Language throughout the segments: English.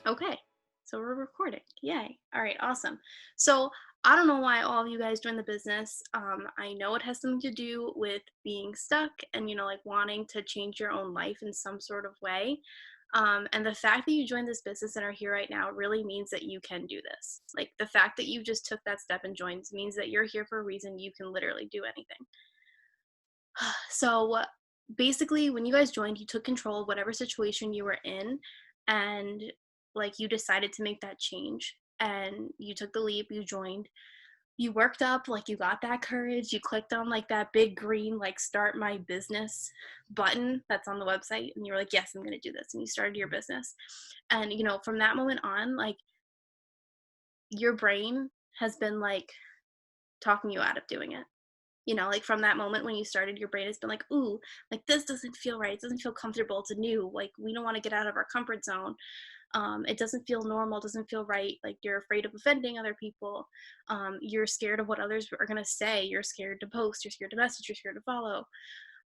Okay. So we're recording. Yay. All right, awesome. So I don't know why all of you guys joined the business. I know it has something to do with being stuck and, like wanting to change your own life in some sort of way. And the fact that you joined this business and are here right now really means that you can do this. Like the fact that you just took that step and joined means that you're here for a reason. You can literally do anything. So basically, when you guys joined, you took control of whatever situation you were in, and like you decided to make that change. And you took the leap, you joined, you worked up, like you got that courage, you clicked on like that big green, like start my business button that's on the website, and you were like, yes, I'm going to do this. And you started your business. And, from that moment on, like your brain has been like talking you out of doing it. Like from that moment when you started, your brain has been like, ooh, like this doesn't feel right. It doesn't feel comfortable. It's new. Like we don't want to get out of our comfort zone. It doesn't feel normal. It doesn't feel right. Like you're afraid of offending other people. You're scared of what others are going to say. You're scared to post. You're scared to message. You're scared to follow.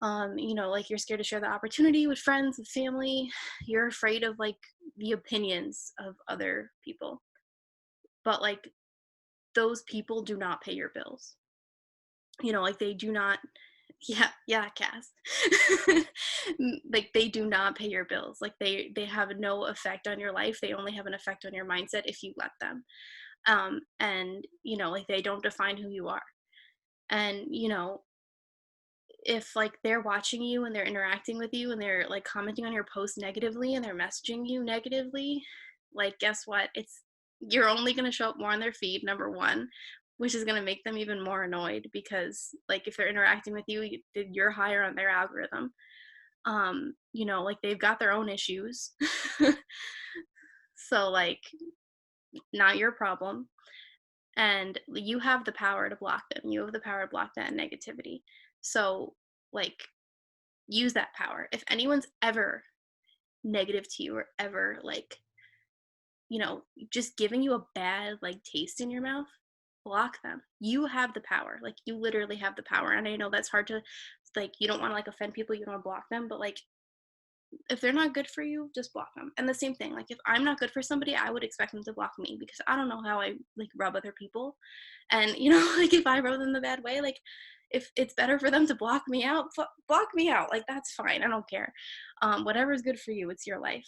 Like you're scared to share the opportunity with friends, with family. You're afraid of like the opinions of other people. But like those people do not pay your bills. Like they do not. Yeah, Cass. Like they do not pay your bills. Like they have no effect on your life. They only have an effect on your mindset if you let them. And like they don't define who you are. And if like they're watching you and they're interacting with you and they're like commenting on your post negatively and they're messaging you negatively, like guess what? You're only going to show up more on their feed, number one, which is going to make them even more annoyed because like if they're interacting with you, you're higher on their algorithm. Like they've got their own issues. So like not your problem. And you have the power to block them. You have the power to block that negativity. So like use that power. If anyone's ever negative to you or ever like, just giving you a bad like taste in your mouth, block them. You have the power. Like you literally have the power. And I know that's hard to like you don't want to like offend people, you don't want to block them, but like if they're not good for you, just block them. And the same thing, like if I'm not good for somebody, I would expect them to block me because I don't know how I like rub other people. And like if I rub them the bad way, like if it's better for them to block me out, block me out. Like that's fine. I don't care. Whatever's good for you, it's your life.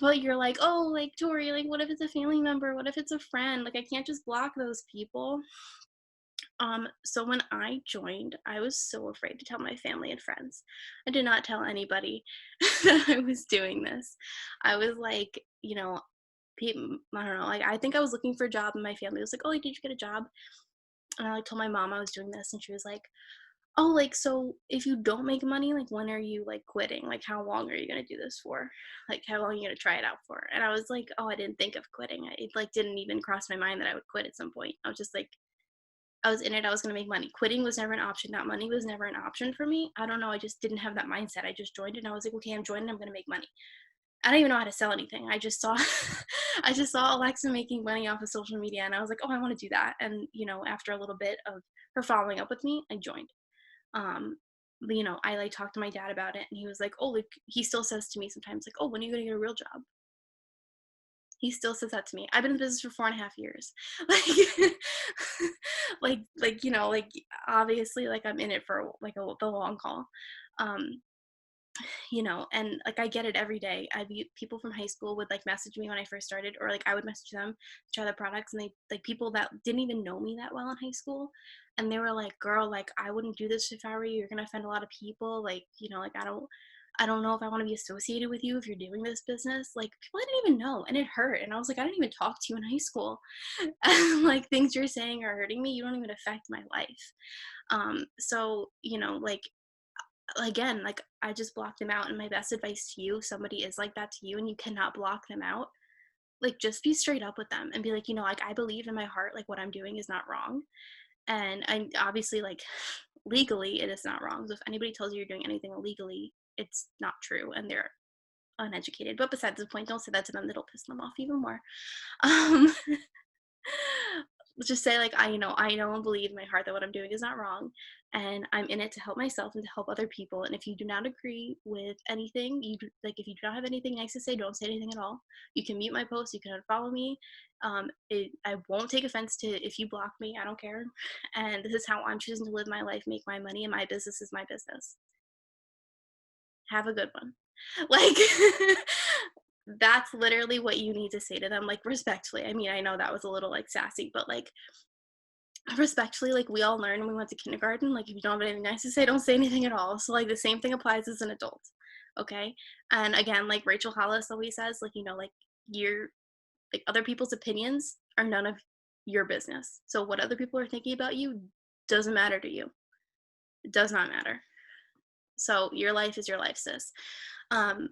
But you're like, oh, like Tori, like what if it's a family member? What if it's a friend? Like I can't just block those people. So when I joined, I was so afraid to tell my family and friends. I did not tell anybody that I was doing this. I was like, I don't know, like I think I was looking for a job and my family was like, "Oh, like, did you get a job?" And I like told my mom I was doing this and she was like, "Oh, like so if you don't make money, like when are you like quitting? Like how long are you going to do this for? Like how long are you going to try it out for?" And I was like, "Oh, I didn't think of quitting. It like didn't even cross my mind that I would quit at some point. I was just like I was in it, I was gonna make money. Quitting was never an option. That money was never an option for me. I don't know, I just didn't have that mindset. I just joined it and I was like, okay, I'm joining, I'm gonna make money. I don't even know how to sell anything. I just saw I just saw Alexa making money off of social media and I was like, oh, I want to do that. And after a little bit of her following up with me, I joined. Um, I like talked to my dad about it and he was like, oh, like he still says to me sometimes, like, oh, when are you gonna get a real job? He still says that to me. I've been in business for 4.5 years. Like, like obviously, like I'm in it for like the long haul. Um, and like I get it every day. I people from high school would like message me when I first started, or like I would message them to try the products, and they like people that didn't even know me that well in high school, and they were like, "Girl, like I wouldn't do this if I were you. You're gonna offend a lot of people. Like, like I don't know if I want to be associated with you if you're doing this business." Like people I didn't even know, and it hurt. And I was like, I didn't even talk to you in high school. And, like things you're saying are hurting me. You don't even affect my life. So like again, like I just blocked them out. And my best advice to you, if somebody is like that to you and you cannot block them out, like just be straight up with them and be like, like I believe in my heart, like what I'm doing is not wrong. And I obviously like legally it is not wrong. So if anybody tells you you're doing anything illegally, it's not true and they're uneducated. But besides the point, don't say that to them, that'll piss them off even more. Um just say like, I know and believe in my heart that what I'm doing is not wrong, and I'm in it to help myself and to help other people. And if you do not agree with anything, like if you do not have anything nice to say, don't say anything at all. You can mute my post, you can unfollow me. I won't take offense to if you block me. I don't care. And this is how I'm choosing to live my life, make my money, and my business is my business. Have a good one. Like, that's literally what you need to say to them, like, respectfully. I mean, I know that was a little, like, sassy, but, like, respectfully, like, we all learn when we went to kindergarten, like, if you don't have anything nice to say, don't say anything at all. So, like, the same thing applies as an adult, okay? And again, like Rachel Hollis always says, like, like, you're like, other people's opinions are none of your business. So what other people are thinking about you doesn't matter to you. It does not matter. So your life is your life, sis. Um,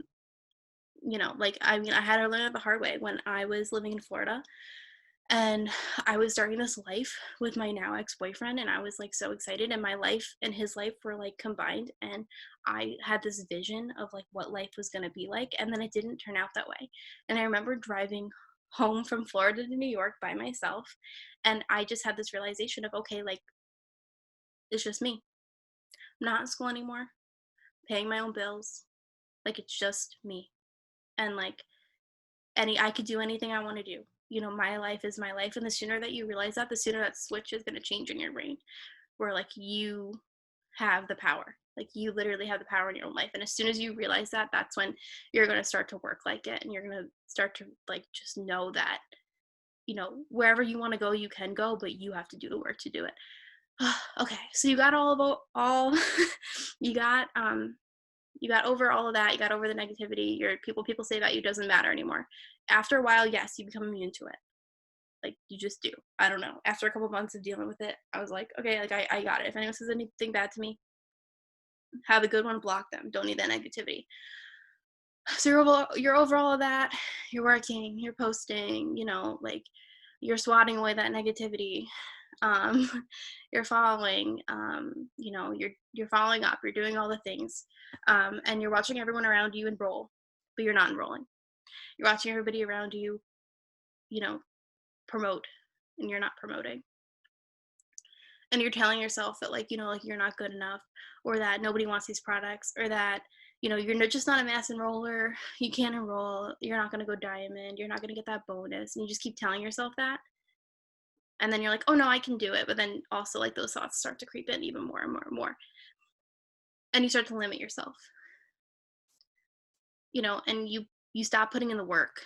like, I mean, I had to learn it the hard way when I was living in Florida, and I was starting this life with my now ex-boyfriend, and I was like so excited, and my life and his life were like combined, and I had this vision of like what life was going to be like, and then it didn't turn out that way. And I remember driving home from Florida to New York by myself, and I just had this realization of, okay, like, it's just me. I'm not in school anymore, paying my own bills. Like, it's just me. And like, I could do anything I want to do. My life is my life, and the sooner that you realize that, the sooner that switch is going to change in your brain, where like you have the power. Like, you literally have the power in your own life, and as soon as you realize that, that's when you're going to start to work like it, and you're going to start to like just know that wherever you want to go, you can go, but you have to do the work to do it. Okay, so you got all you got you got over all of that. You got over the negativity. Your people say that you doesn't matter anymore. After a while, yes, you become immune to it. Like, you just do. I don't know. After a couple months of dealing with it, I was like, okay, like, I got it. If anyone says anything bad to me, have a good one, block them. Don't need that negativity. So you're over all of that. You're working, you're posting, like, you're swatting away that negativity. Um, you're following, you're following up, you're doing all the things. And you're watching everyone around you enroll, but you're not enrolling. You're watching everybody around you, you know, promote, and you're not promoting. And you're telling yourself that, like, like, you're not good enough, or that nobody wants these products, or that, you're just not a mass enroller, you can't enroll, you're not going to go diamond, you're not going to get that bonus, and you just keep telling yourself that. And then you're like, oh no, I can do it. But then also, like, those thoughts start to creep in even more and more and more. And you start to limit yourself, and you stop putting in the work,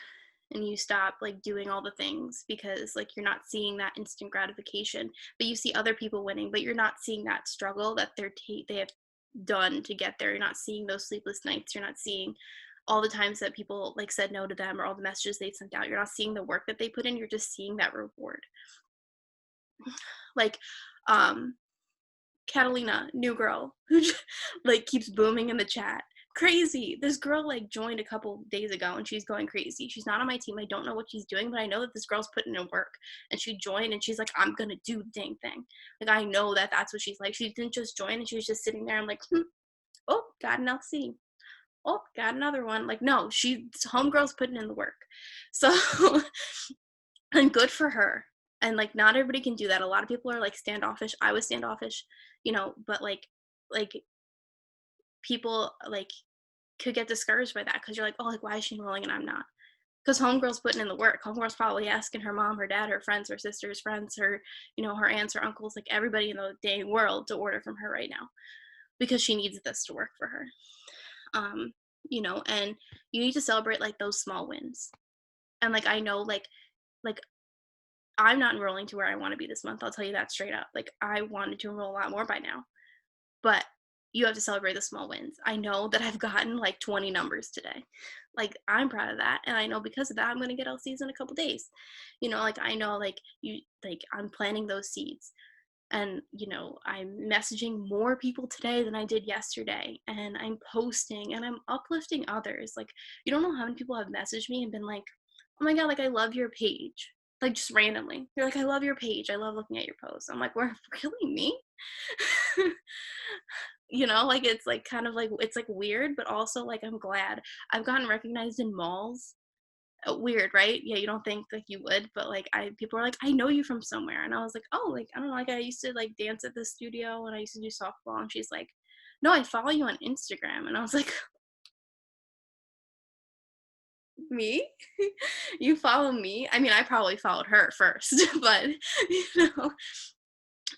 and you stop like doing all the things, because like you're not seeing that instant gratification, but you see other people winning, but you're not seeing that struggle that they have done to get there. You're not seeing those sleepless nights. You're not seeing all the times that people like said no to them, or all the messages they sent out. You're not seeing the work that they put in. You're just seeing that reward. Like, Catalina, new girl, who like keeps booming in the chat. Crazy. This girl like joined a couple days ago, and she's going crazy. She's not on my team. I don't know what she's doing, but I know that this girl's putting in work, and she joined, and she's like, I'm gonna do the dang thing. Like, I know that that's what she's like. She didn't just join and she was just sitting there. I'm like, oh, got an LC. Oh, got another one. Like, no, homegirl's putting in the work. So, and good for her. And like, not everybody can do that. A lot of people are like standoffish. I was standoffish, but like people like could get discouraged by that, because you're like, oh, like, why is she enrolling and I'm not? Because homegirl's putting in the work. Homegirl's probably asking her mom, her dad, her friends, her sisters, friends, her, her aunts, her uncles, like everybody in the dang world to order from her right now, because she needs this to work for her. And you need to celebrate like those small wins. And like, I know, like I'm not enrolling to where I want to be this month. I'll tell you that straight up. Like, I wanted to enroll a lot more by now, but you have to celebrate the small wins. I know that I've gotten like 20 numbers today. Like, I'm proud of that. And I know because of that, I'm going to get LCs in a couple days. Like, I know, like, I'm planting those seeds. And, I'm messaging more people today than I did yesterday. And I'm posting and I'm uplifting others. Like, you don't know how many people have messaged me and been like, oh my God, like, I love your page. Like, just randomly. They're like, I love your page. I love looking at your posts. I'm like, well, really, me? Like, it's like kind of like, it's like weird, but also like, I'm glad. I've gotten recognized in malls Weird, right? Yeah, you don't think like you would, but like people are like, I know you from somewhere, and I was like, oh, like I don't know, like I used to like dance at the studio and I used to do softball, and she's like, no, I follow you on Instagram, and I was like, me? You follow me? I mean, I probably followed her first, but you know,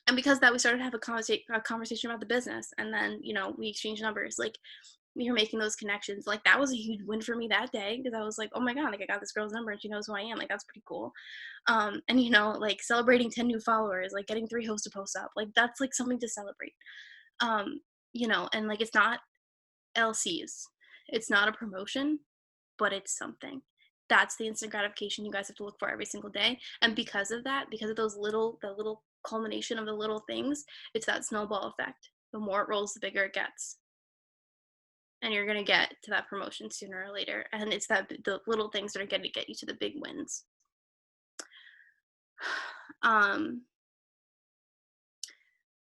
and because that we started to have a conversation about the business, and then we exchanged numbers, like we were making those connections. Like that was a huge win for me that day because I was like, oh my god, like I got this girl's number and she knows who I am. Like that's pretty cool. And like celebrating 10 new followers, like getting 3 hosts to post up, like that's like something to celebrate. um and like it's not LCs, it's not a promotion, but it's something. That's the instant gratification you guys have to look for every single day. And because of that, because of the little culmination of the little things, it's that snowball effect. The more it rolls, the bigger it gets. And you're going to get to that promotion sooner or later. And it's the little things that are going to get you to the big wins. um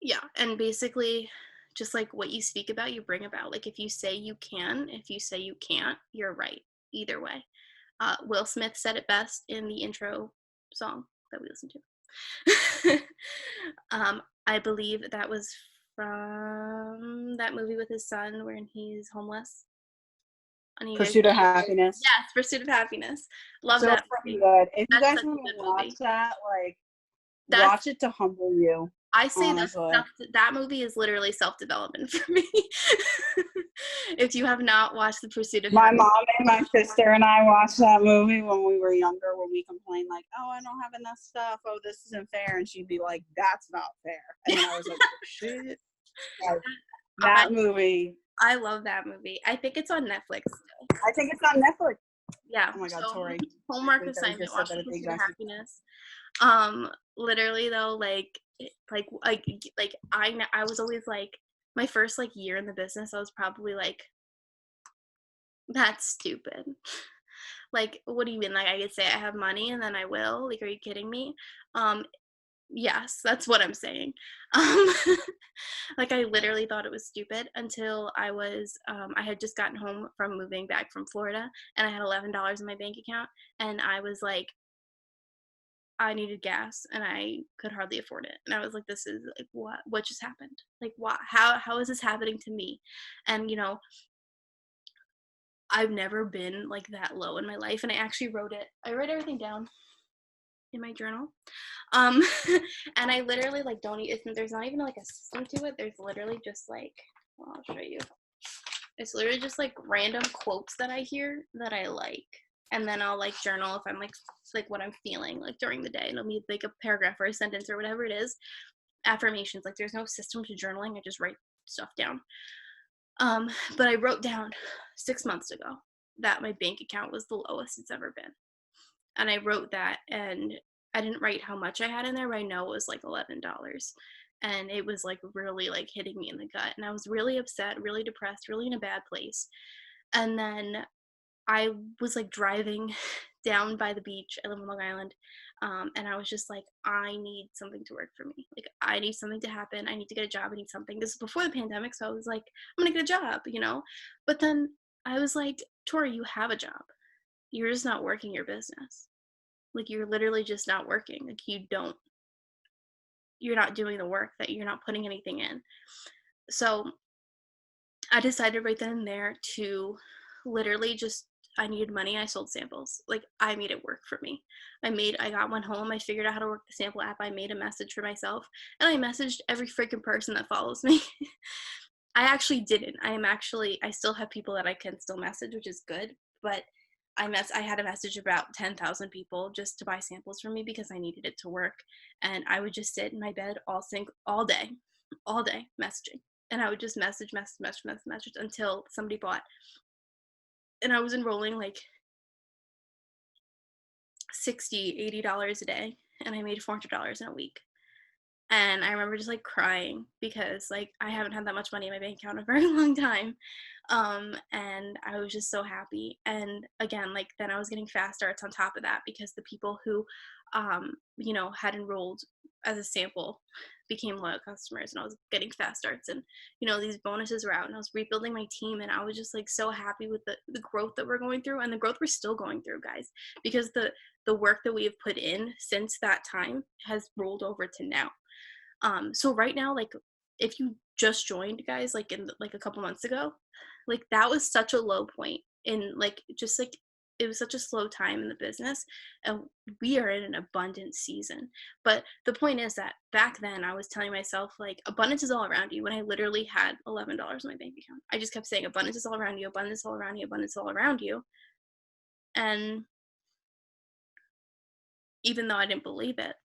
yeah, and basically just like what you speak about, you bring about. Like if you say you can, if you say you can't, you're right either way. Will Smith said it best in the intro song that we listened to. I believe that was from that movie with his son where he's homeless. And you guys, Pursuit of Happiness. yes, Pursuit of Happiness. Love So that movie. movie. Good. If you That's guys such want a to good watch movie. that, like, That's watch it to humble you. I say honestly. that movie is literally self-development for me. If you have not watched The Pursuit of My Happiness, mom and my sister and I watched that movie when we were younger, where we complained like, "Oh, I don't have enough stuff. Oh, this isn't fair," and she'd be like, "That's not fair." And then I was like, oh, "Shit!" Like, that movie. I love that movie. I think it's on Netflix still. I think it's on Netflix. Yeah. Oh my god, So Tori. homework Wait, that we assignment: just said watch that The at the Pursuit of exact same Happiness. Literally though, like I was always like, my first like year in the business, I was probably like, that's stupid. Like, what do you mean? Like, I could say I have money and then I will? Like, are you kidding me? Um, yes, that's what I'm saying. Um, like, I literally thought it was stupid until I had just gotten home from moving back from Florida and I had $11 in my bank account and I was like, I needed gas and I could hardly afford it. And I was like, this is like, what just happened? Like, what, how is this happening to me? And, I've never been like that low in my life. And I actually I wrote everything down in my journal. Um, and I literally like there's not even like a system to it. There's literally just like, well, I'll show you. It's literally just like random quotes that I hear that I like. And then I'll like journal if I'm like what I'm feeling like during the day. And it'll be like a paragraph or a sentence or whatever it is. Affirmations. Like there's no system to journaling. I just write stuff down. But I wrote down 6 months ago that my bank account was the lowest it's ever been. And I wrote that, and I didn't write how much I had in there, but I know it was like $11. And it was like really like hitting me in the gut. And I was really upset, really depressed, really in a bad place. And then I was like driving down by the beach. I live on Long Island. And I was just like, I need something to work for me. Like, I need something to happen. I need to get a job. I need something. This is before the pandemic. So I was like, I'm going to get a job. But then I was like, Tori, you have a job. You're just not working your business. Like, you're literally just not working. Like, you're not doing the work, that you're not putting anything in. So I decided right then and there to literally I needed money. I sold samples. Like, I made it work for me. I got one home. I figured out how to work the sample app. I made a message for myself and I messaged every freaking person that follows me. I actually didn't. I still have people that I can still message, which is good. But I had a message about 10,000 people just to buy samples from me because I needed it to work. And I would just sit in my bed all day messaging. And I would just message until somebody bought. And I was enrolling like $60, $80 a day. And I made $400 in a week. And I remember just like crying because like I haven't had that much money in my bank account in a very long time. And I was just so happy. And again, like then I was getting fast starts on top of that because the people who, had enrolled as a sample became loyal customers, and I was getting fast starts, and these bonuses were out, and I was rebuilding my team, and I was just like so happy with the growth that we're going through, and the growth we're still going through, guys, because the work that we have put in since that time has rolled over to now. So right now, like if you just joined, guys, like in like a couple months ago, like that was such a low point in like just like it was such a slow time in the business, and we are in an abundant season. But the point is that back then I was telling myself like abundance is all around you when I literally had $11 in my bank account. I just kept saying abundance is all around you, abundance all around you, abundance all around you. And even though I didn't believe it,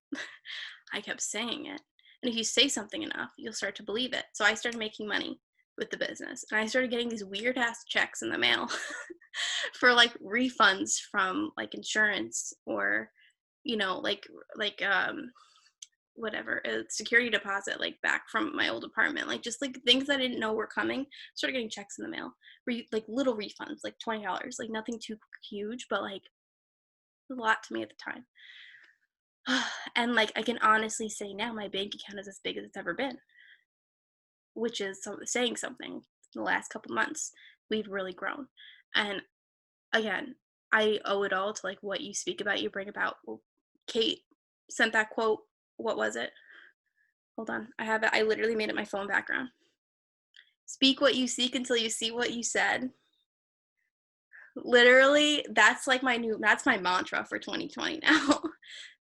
I kept saying it. And if you say something enough, you'll start to believe it. So I started making money with the business, and I started getting these weird ass checks in the mail for like refunds from like insurance, or like whatever, a security deposit like back from my old apartment, like just like things I didn't know were coming. Started getting checks in the mail, like little refunds, like $20, like nothing too huge, but like a lot to me at the time. And like I can honestly say now my bank account is as big as it's ever been, which is saying something. In the last couple months, we've really grown. And again, I owe it all to like what you speak about, you bring about. Well, Kate sent that quote. What was it? Hold on. I have it. I literally made it my phone background. Speak what you seek until you see what you said. Literally, that's like that's my mantra for 2020 now.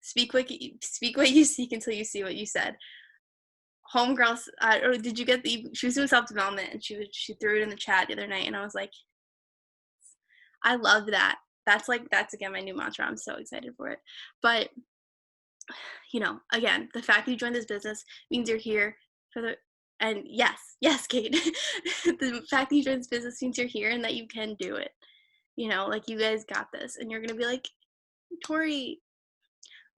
Speak what you seek until you see what you said. Homegirl, or did you get she was doing self-development, and she threw it in the chat the other night, and I was like, I love that. That's again my new mantra. I'm so excited for it. But again, the fact that you joined this business means you're here for the and yes, Kate. The fact that you joined this business means you're here and that you can do it. Like you guys got this, and you're gonna be like, Tori,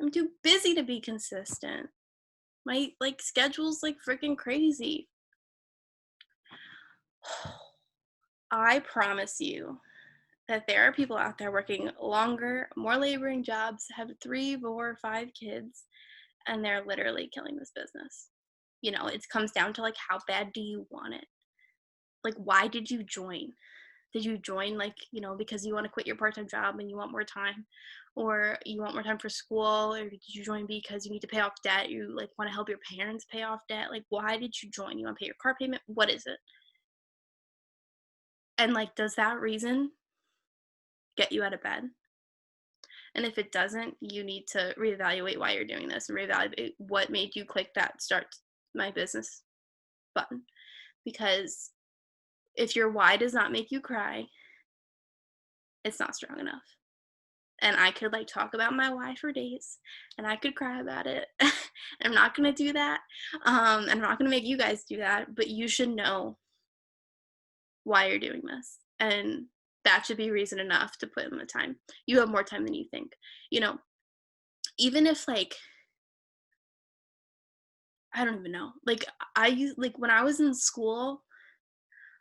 I'm too busy to be consistent. My like schedule's like freaking crazy. I promise you that there are people out there working longer, more laboring jobs, have 3, 4, 5 kids, and they're literally killing this business. It comes down to like how bad do you want it? Like why did you join? Did you join like, because you want to quit your part-time job and you want more time, or you want more time for school, or did you join because you need to pay off debt? You like want to help your parents pay off debt? Like why did you join? You want to pay your car payment? What is it? And like does that reason get you out of bed? And if it doesn't, you need to reevaluate why you're doing this and reevaluate what made you click that start my business button. Because if your why does not make you cry, it's not strong enough. And I could like talk about my why for days, and I could cry about it. I'm not going to do that. I'm not going to make you guys do that, but you should know why you're doing this. And that should be reason enough to put in the time. You have more time than you think. Even if like I don't even know. Like I used like when I was in school,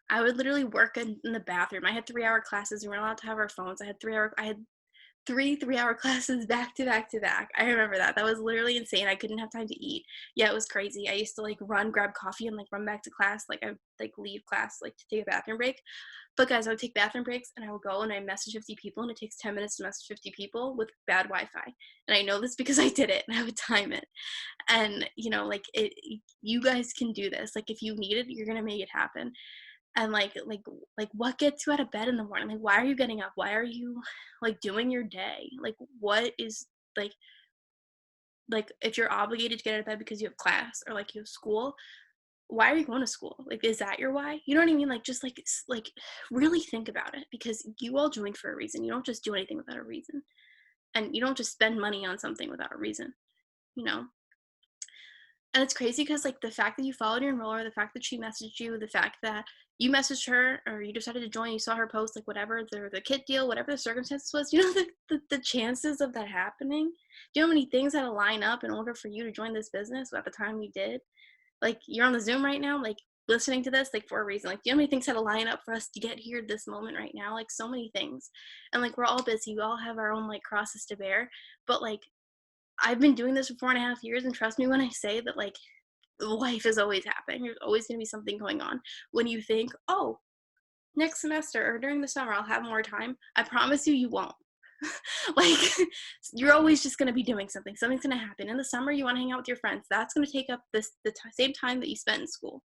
I would literally work in the bathroom. I had 3-hour classes. We weren't allowed to have our phones. I had three 3-hour classes back to back to back. I remember that. That was literally insane. I couldn't have time to eat. Yeah, it was crazy. I used to like run, grab coffee, and like run back to class. Like I would like leave class like to take a bathroom break. But guys, I would take bathroom breaks, and I would go and I message 50 people, and it takes 10 minutes to message 50 people with bad Wi-Fi. And I know this because I did it, and I would time it. And like you guys can do this. Like if you need it, you're gonna make it happen. And like what gets you out of bed in the morning? Like why are you getting up? Why are you like doing your day? Like what is like if you're obligated to get out of bed because you have class or like you have school, why are you going to school? Like is that your why? You know what I mean? Like just like really think about it, because you all joined for a reason. You don't just do anything without a reason, and you don't just spend money on something without a reason, you know. And it's crazy because, like, the fact that you followed your enroller, the fact that she messaged you, the fact that you messaged her or you decided to join, you saw her post, like, whatever, the kit deal, whatever the circumstances was, you know, the chances of that happening? Do you know how many things had to line up in order for you to join this business at the time you did? Like, you're on the Zoom right now, like, listening to this, like, for a reason. Like, do you know how many things had to line up for us to get here this moment right now? Like, so many things. And, like, we're all busy. We all have our own, like, crosses to bear. But, like, I've been doing this for 4.5 years, and trust me when I say that, like, life is always happening. There's always gonna be something going on. When you think, "Oh, next semester or during the summer, I'll have more time," I promise you, you won't. Like, you're always just gonna be doing something. Something's gonna happen. In the summer, you wanna hang out with your friends. That's gonna take up same time that you spent in school,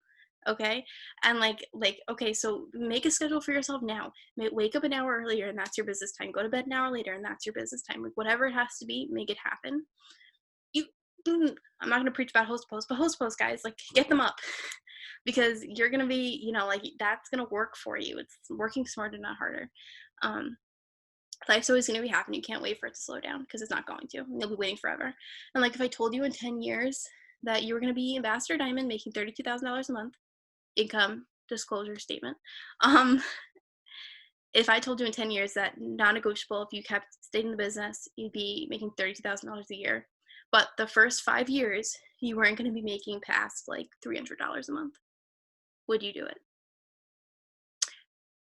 okay? And, okay, so make a schedule for yourself now. Wake up an hour earlier, and that's your business time. Go to bed an hour later, and that's your business time. Like, whatever it has to be, make it happen. You I'm not gonna preach about host posts, but host posts, guys, like, get them up because you're gonna be, like, that's gonna work for you. It's working smarter, not harder. Um, Life's always gonna be happening. You can't wait for it to slow down because it's not going to. You'll be waiting forever. And, like, if I told you in 10 years that you were gonna be Ambassador Diamond making $32,000 a month, income disclosure statement, um, if I told you in 10 years that non-negotiable, if you kept staying in the business, you'd be making $32,000 a year. But the first 5 years, you weren't going to be making past like $300 a month. Would you do it?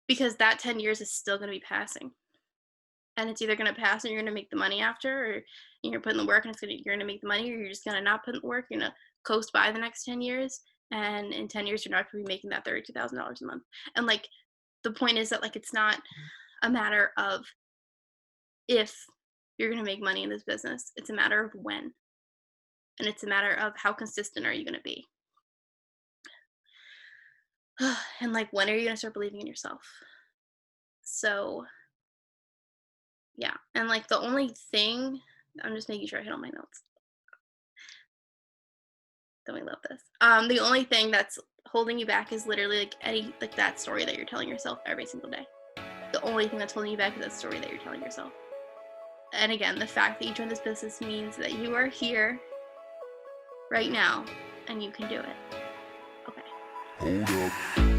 Because that 10 years is still going to be passing. And it's either going to pass and you're going to make the money after, or you're putting the work and you're going to make the money, or you're just going to not put in the work. You're going to coast by the next 10 years. And in 10 years, you're not going to be making that $32,000 a month. And, like, the point is that, like, it's not a matter of if you're going to make money in this business. It's a matter of when. And it's a matter of how consistent are you going to be. And, like, when are you going to start believing in yourself? So, yeah. And, like, the only thing, I'm just making sure I hit all my notes. Don't we love this? The only thing that's holding you back is literally like that story that you're telling yourself every single day. The only thing that's holding you back is that story that you're telling yourself. And again, the fact that you joined this business means that you are here right now and you can do it. Okay. Hold up.